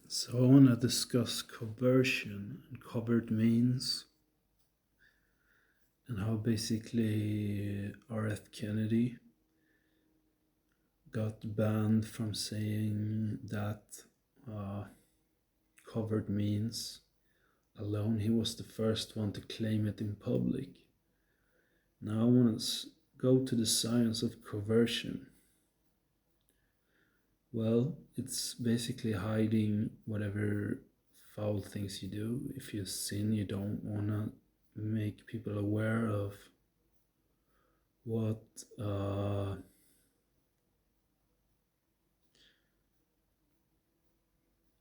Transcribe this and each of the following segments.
So I want to discuss coercion and covert means and how basically R.F. Kennedy got banned from saying that covert means alone. He was the first one to claim it in public. Now I want to go to the science of coercion. Well, it's basically hiding whatever foul things you do. If you sin, you don't want to make people aware of what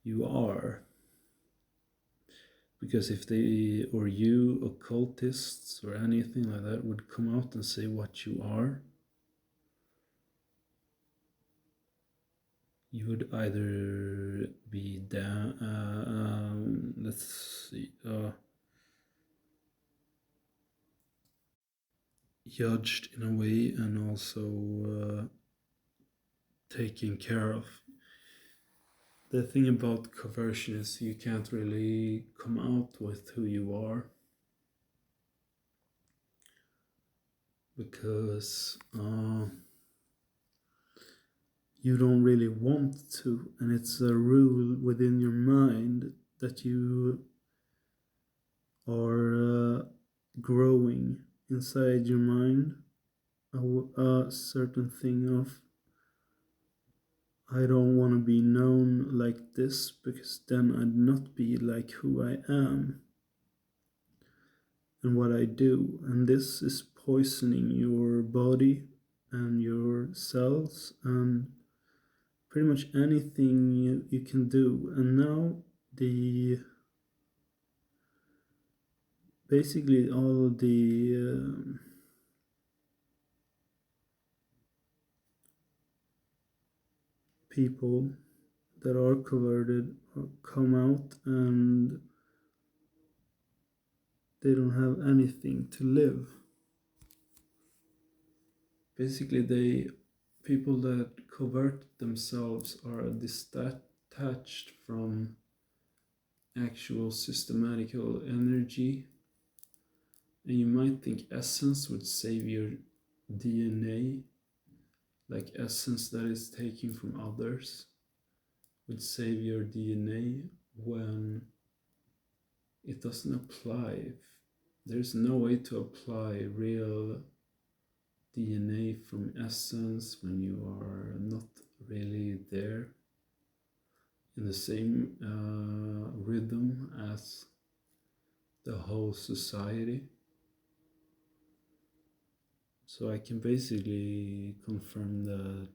you are. Because if they or you, occultists or anything like that, would come out and say what you are, you would either be down, let's see, judged in a way and also taken care of. The thing about coercion is you can't really come out with who you are because you don't really want to, and it's a rule within your mind that you are growing inside your mind a certain thing of I don't want to be known like this because then I'd not be like who I am and what I do. And this is poisoning your body and your cells and pretty much anything you can do. And now the basically all of the people that are converted come out and they don't have anything to live. Basically, they people that convert themselves are detached from actual systematical energy. And you might think essence would save your DNA, like essence that is taken from others would save your DNA when it doesn't apply. There's no way to apply real DNA from essence when you are not really there in the same rhythm as the whole society. So I can basically confirm that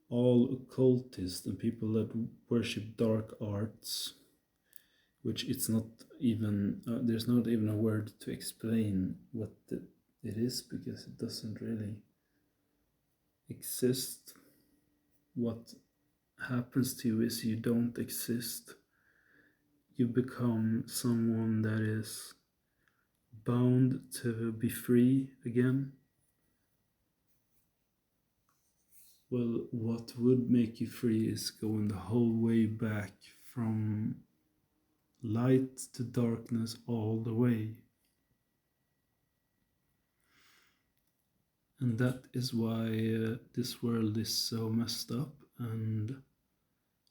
all occultists and people that worship dark arts, which it's not even, there's not even a word to explain what it is because it doesn't really exist. What happens to you is you don't exist. You become someone that is bound to be free again. Well, what would make you free is going the whole way back from light to darkness all the way. And that is why this world is so messed up, and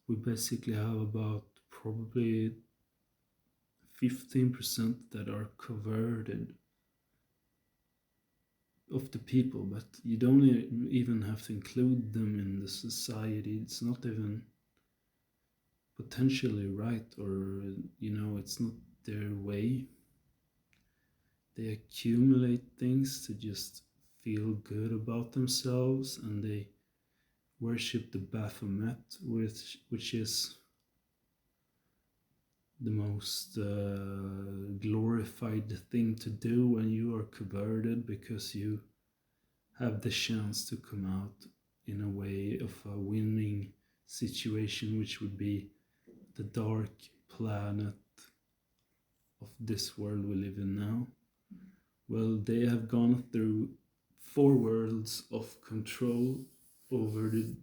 we basically have about probably 15% that are converted of the people, but you don't even have to include them in the society. It's not even potentially right, or it's not their way. They accumulate things to just feel good about themselves, and they worship the Baphomet, which is the most glorified thing to do when you are converted, because you have the chance to come out in a way of a winning situation, which would be the dark planet of this world we live in now. Well, they have gone through 4 worlds of control over the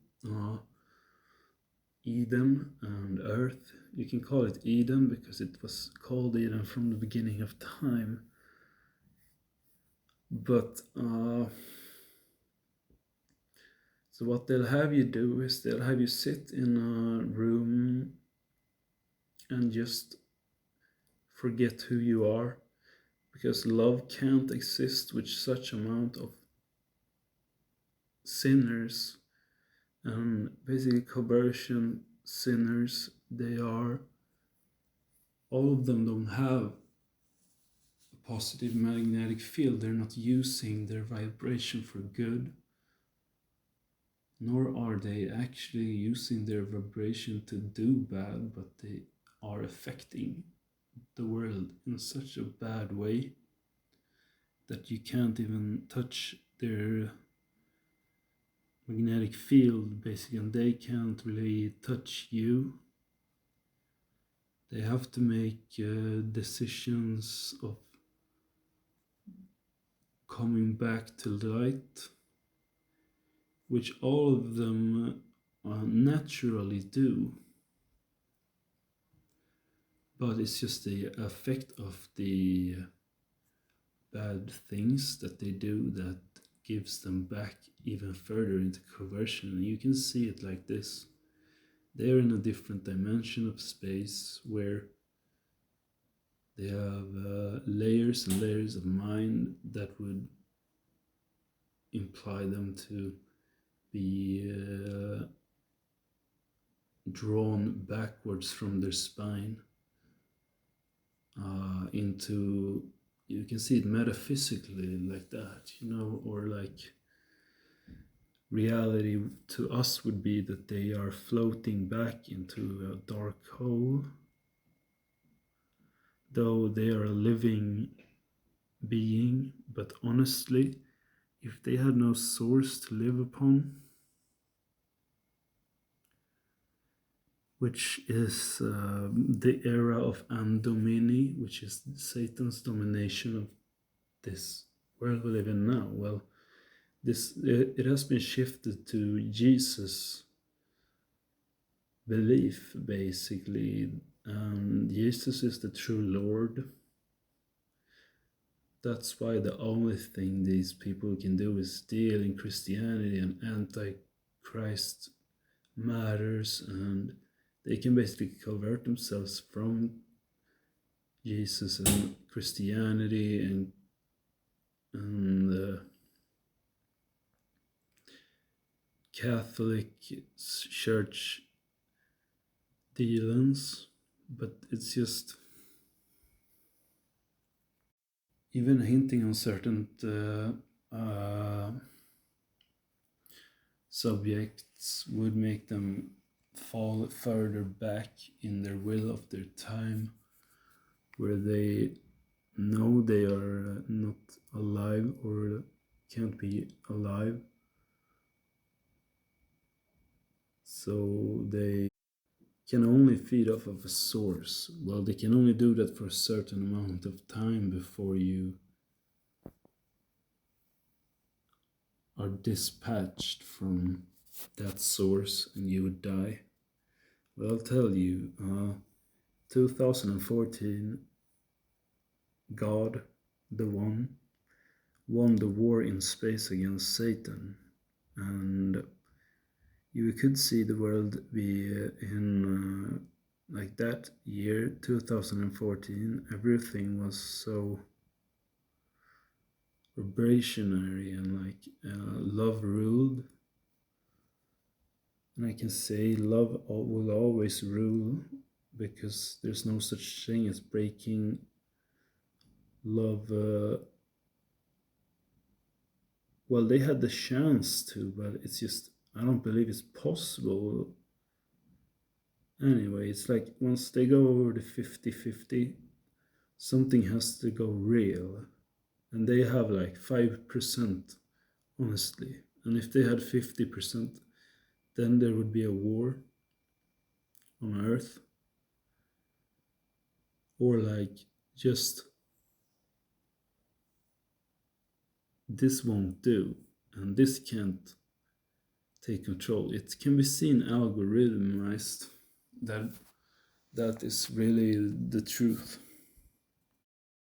Eden and Earth, You can call it Eden because it was called Eden from the beginning of time. But so what they'll have you do is they'll have you sit in a room and just forget who you are, because love can't exist with such amount of sinners, and basically conversion sinners. They are, all of them don't have a positive magnetic field. They're not using their vibration for good, nor are they actually using their vibration to do bad, but they are affecting the world in such a bad way that you can't even touch their magnetic field, basically, and they can't really touch you. They have to make decisions of coming back to light, which all of them naturally do. But it's just the effect of the bad things that they do that gives them back even further into conversion. And you can see it like this. They're in a different dimension of space where they have layers and layers of mind that would imply them to be drawn backwards from their spine into, you can see it metaphysically like that, or like reality to us would be that they are floating back into a dark hole, though they are a living being. But honestly, if they had no source to live upon, which is the era of Andomini, which is Satan's domination of this world we live in now, well, it has been shifted to Jesus' belief, basically. Jesus is the true Lord. That's why the only thing these people can do is deal in Christianity and anti-Christ matters, and they can basically convert themselves from Jesus and Christianity and Catholic Church dealings. But it's just even hinting on certain subjects would make them fall further back in their will of their time, where they know they are not alive or can't be alive, so they can only feed off of a source. Well, they can only do that for a certain amount of time before you are dispatched from that source and you would die. Well, I'll tell you, 2014, God, the One, won the war in space against Satan, and you could see the world be in like that year, 2014, everything was so vibrationary and like love ruled. And I can say love will always rule, because there's no such thing as breaking love. Well, they had the chance to, but it's just, I don't believe it's possible. Anyway, it's like once they go over the 50-50, something has to go real. And they have like 5%, honestly. And if they had 50%, then there would be a war on Earth. Or like just this won't do and this can't take control. It can be seen algorithmized that that is really the truth.